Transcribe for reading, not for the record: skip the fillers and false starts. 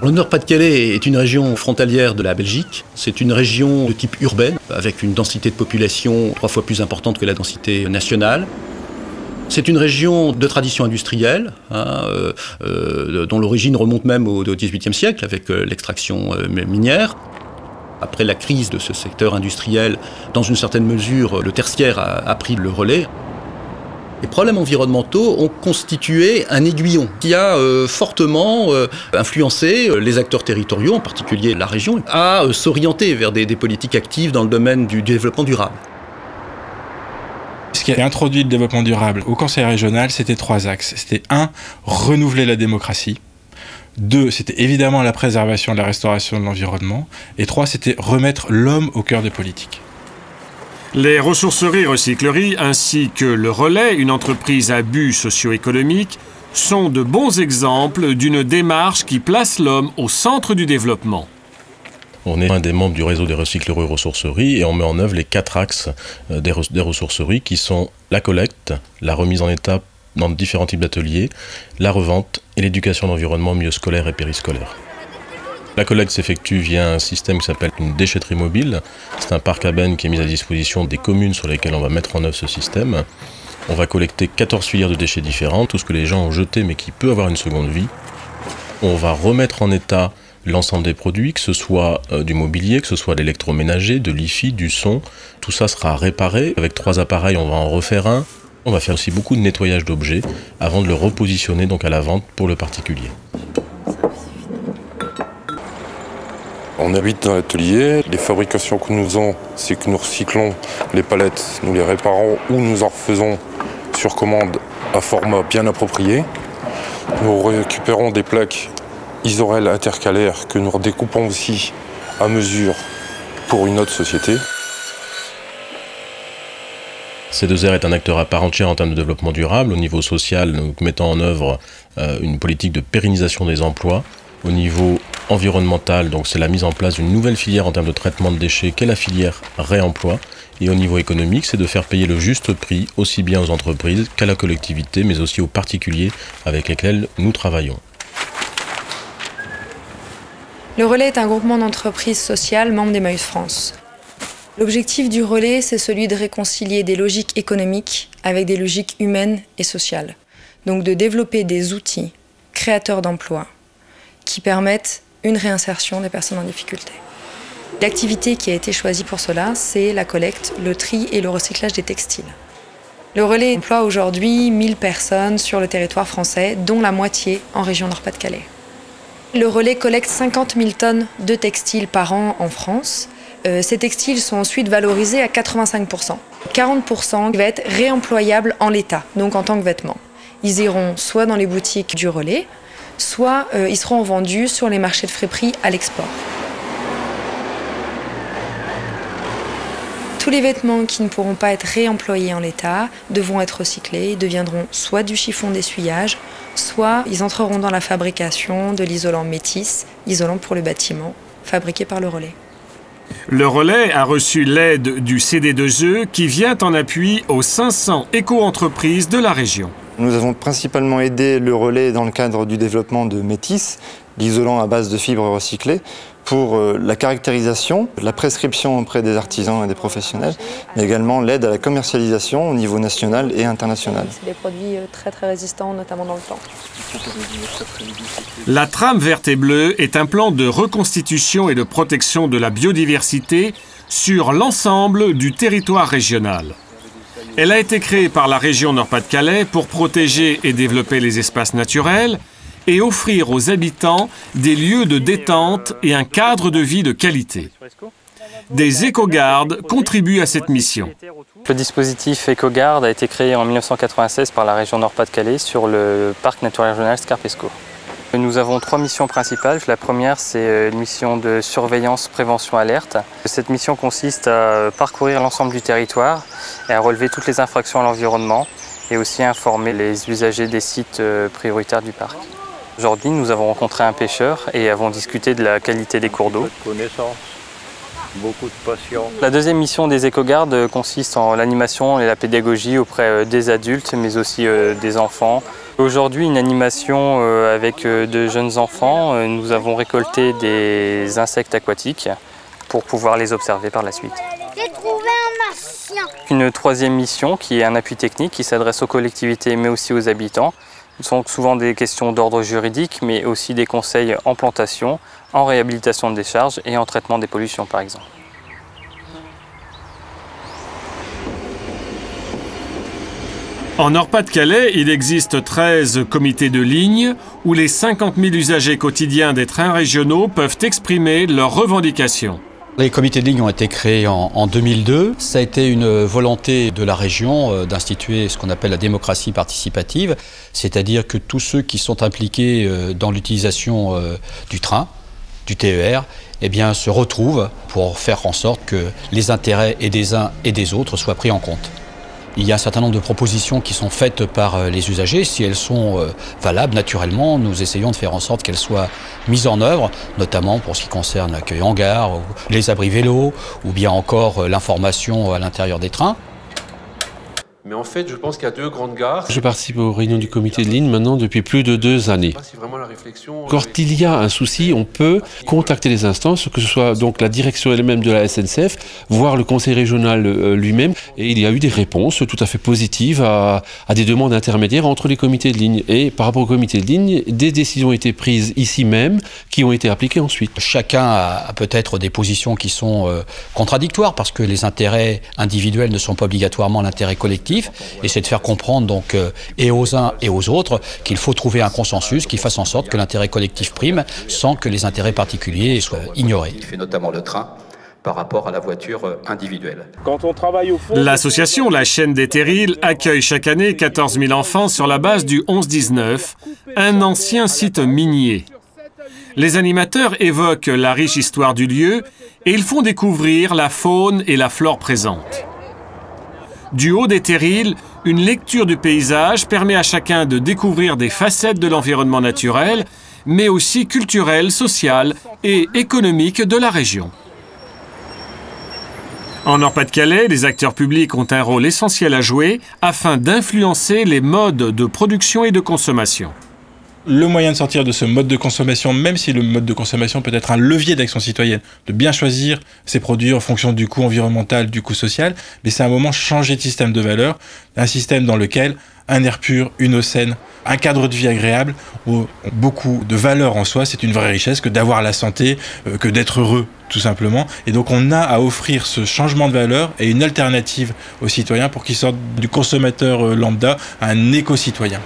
Le Nord-Pas-de-Calais est une région frontalière de la Belgique. C'est une région de type urbaine, avec une densité de population 3 fois plus importante que la densité nationale. C'est une région de tradition industrielle, dont l'origine remonte même au XVIIIe siècle, avec l'extraction minière. Après la crise de ce secteur industriel, dans une certaine mesure, le tertiaire a pris le relais. Les problèmes environnementaux ont constitué un aiguillon qui a fortement influencé les acteurs territoriaux, en particulier la région, à s'orienter vers des politiques actives dans le domaine du développement durable. Ce qui a introduit le développement durable au Conseil régional, c'était 3 axes. C'était 1, renouveler la démocratie. 2, c'était évidemment la préservation et la restauration de l'environnement. Et 3, c'était remettre l'homme au cœur des politiques. Les ressourceries-recycleries ainsi que le Relais, une entreprise à but socio-économique, sont de bons exemples d'une démarche qui place l'homme au centre du développement. On est un des membres du réseau des recycleries et ressourceries et on met en œuvre les 4 axes des ressourceries qui sont la collecte, la remise en état dans différents types d'ateliers, la revente et l'éducation à l'environnement milieu scolaire et périscolaire. La collecte s'effectue via un système qui s'appelle une déchetterie mobile. C'est un parc à bennes qui est mis à disposition des communes sur lesquelles on va mettre en œuvre ce système. On va collecter 14 filières de déchets différents, tout ce que les gens ont jeté mais qui peut avoir une seconde vie. On va remettre en état l'ensemble des produits, que ce soit du mobilier, que ce soit de l'électroménager, de l'IFI, du son. Tout ça sera réparé. Avec 3 appareils, on va en refaire un. On va faire aussi beaucoup de nettoyage d'objets avant de le repositionner donc à la vente pour le particulier. On habite dans l'atelier. Les fabrications que nous faisons, c'est que nous recyclons les palettes, nous les réparons ou nous en refaisons sur commande à format bien approprié. Nous récupérons des plaques isorel intercalaires que nous redécoupons aussi à mesure pour une autre société. C2R est un acteur à part entière en termes de développement durable. Au niveau social, nous mettons en œuvre une politique de pérennisation des emplois. Au niveau environnemental, donc c'est la mise en place d'une nouvelle filière en termes de traitement de déchets qu'est la filière réemploi. Et au niveau économique, c'est de faire payer le juste prix aussi bien aux entreprises qu'à la collectivité, mais aussi aux particuliers avec lesquels nous travaillons. Le Relais est un groupement d'entreprises sociales membre d'Emmaüs France. L'objectif du Relais, c'est celui de réconcilier des logiques économiques avec des logiques humaines et sociales. Donc de développer des outils créateurs d'emplois qui permettent une réinsertion des personnes en difficulté. L'activité qui a été choisie pour cela, c'est la collecte, le tri et le recyclage des textiles. Le Relais emploie aujourd'hui 1000 personnes sur le territoire français, dont la moitié en région Nord-Pas-de-Calais. Le Relais collecte 50 000 tonnes de textiles par an en France. Ces textiles sont ensuite valorisés à 85%. 40% va être réemployables en l'état, donc en tant que vêtements. Ils iront soit dans les boutiques du Relais, soit ils seront vendus sur les marchés de friperie à l'export. Tous les vêtements qui ne pourront pas être réemployés en l'état devront être recyclés, deviendront soit du chiffon d'essuyage, soit ils entreront dans la fabrication de l'isolant métis, isolant pour le bâtiment, fabriqué par le Relais. Le Relais a reçu l'aide du CD2E qui vient en appui aux 500 éco-entreprises de la région. Nous avons principalement aidé le Relais dans le cadre du développement de Métis, l'isolant à base de fibres recyclées, pour la caractérisation, la prescription auprès des artisans et des professionnels, mais également l'aide à la commercialisation au niveau national et international. C'est des produits très résistants, notamment dans le temps. La trame verte et bleue est un plan de reconstitution et de protection de la biodiversité sur l'ensemble du territoire régional. Elle a été créée par la région Nord-Pas-de-Calais pour protéger et développer les espaces naturels et offrir aux habitants des lieux de détente et un cadre de vie de qualité. Des éco-gardes contribuent à cette mission. Le dispositif éco-garde a été créé en 1996 par la région Nord-Pas-de-Calais sur le parc naturel régional Scarpe-Escaut. Nous avons 3 missions principales. La première, c'est une mission de surveillance, prévention, alerte. Cette mission consiste à parcourir l'ensemble du territoire et à relever toutes les infractions à l'environnement et aussi à informer les usagers des sites prioritaires du parc. Aujourd'hui, nous avons rencontré un pêcheur et avons discuté de la qualité des cours d'eau. Beaucoup de passion. La deuxième mission des éco-gardes consiste en l'animation et la pédagogie auprès des adultes, mais aussi des enfants. Aujourd'hui, une animation avec de jeunes enfants. Nous avons récolté des insectes aquatiques pour pouvoir les observer par la suite. J'ai trouvé un martien. Une troisième mission qui est un appui technique qui s'adresse aux collectivités mais aussi aux habitants. Ce sont souvent des questions d'ordre juridique mais aussi des conseils en plantation, en réhabilitation de décharges et en traitement des pollutions par exemple. En Nord-Pas-de-Calais, il existe 13 comités de ligne où les 50 000 usagers quotidiens des trains régionaux peuvent exprimer leurs revendications. Les comités de ligne ont été créés en 2002. Ça a été une volonté de la région d'instituer ce qu'on appelle la démocratie participative, c'est-à-dire que tous ceux qui sont impliqués dans l'utilisation du train, du TER, eh bien, se retrouvent pour faire en sorte que les intérêts et des uns et des autres soient pris en compte. Il y a un certain nombre de propositions qui sont faites par les usagers. Si elles sont valables, naturellement, nous essayons de faire en sorte qu'elles soient mises en œuvre, notamment pour ce qui concerne l'accueil en gare, les abris vélos, ou bien encore l'information à l'intérieur des trains. Mais en fait, je pense qu'il y a deux grandes gares. Je participe aux réunions du comité de ligne maintenant depuis plus de 2 années. Quand il y a un souci, on peut contacter les instances, que ce soit donc la direction elle-même de la SNCF, voire le conseil régional lui-même. Et il y a eu des réponses tout à fait positives à des demandes intermédiaires entre les comités de ligne. Et par rapport aux comités de ligne, des décisions ont été prises ici même qui ont été appliquées ensuite. Chacun a peut-être des positions qui sont contradictoires parce que les intérêts individuels ne sont pas obligatoirement l'intérêt collectif. Et c'est de faire comprendre donc et aux uns et aux autres qu'il faut trouver un consensus qui fasse en sorte que l'intérêt collectif prime sans que les intérêts particuliers soient ignorés. Il fait notamment le train par rapport à la voiture individuelle. Quand on travaille au fond... L'association La Chaîne des Terrils accueille chaque année 14 000 enfants sur la base du 11-19, un ancien site minier. Les animateurs évoquent la riche histoire du lieu et ils font découvrir la faune et la flore présentes. Du haut des terrils, une lecture du paysage permet à chacun de découvrir des facettes de l'environnement naturel, mais aussi culturel, social et économique de la région. En Nord-Pas-de-Calais, les acteurs publics ont un rôle essentiel à jouer afin d'influencer les modes de production et de consommation. Le moyen de sortir de ce mode de consommation, même si le mode de consommation peut être un levier d'action citoyenne, de bien choisir ses produits en fonction du coût environnemental, du coût social, mais c'est un moment changer de système de valeurs, un système dans lequel un air pur, une eau saine, un cadre de vie agréable, ont beaucoup de valeurs en soi, c'est une vraie richesse que d'avoir la santé, que d'être heureux, tout simplement. Et donc on a à offrir ce changement de valeur et une alternative aux citoyens pour qu'ils sortent du consommateur lambda à un éco-citoyen.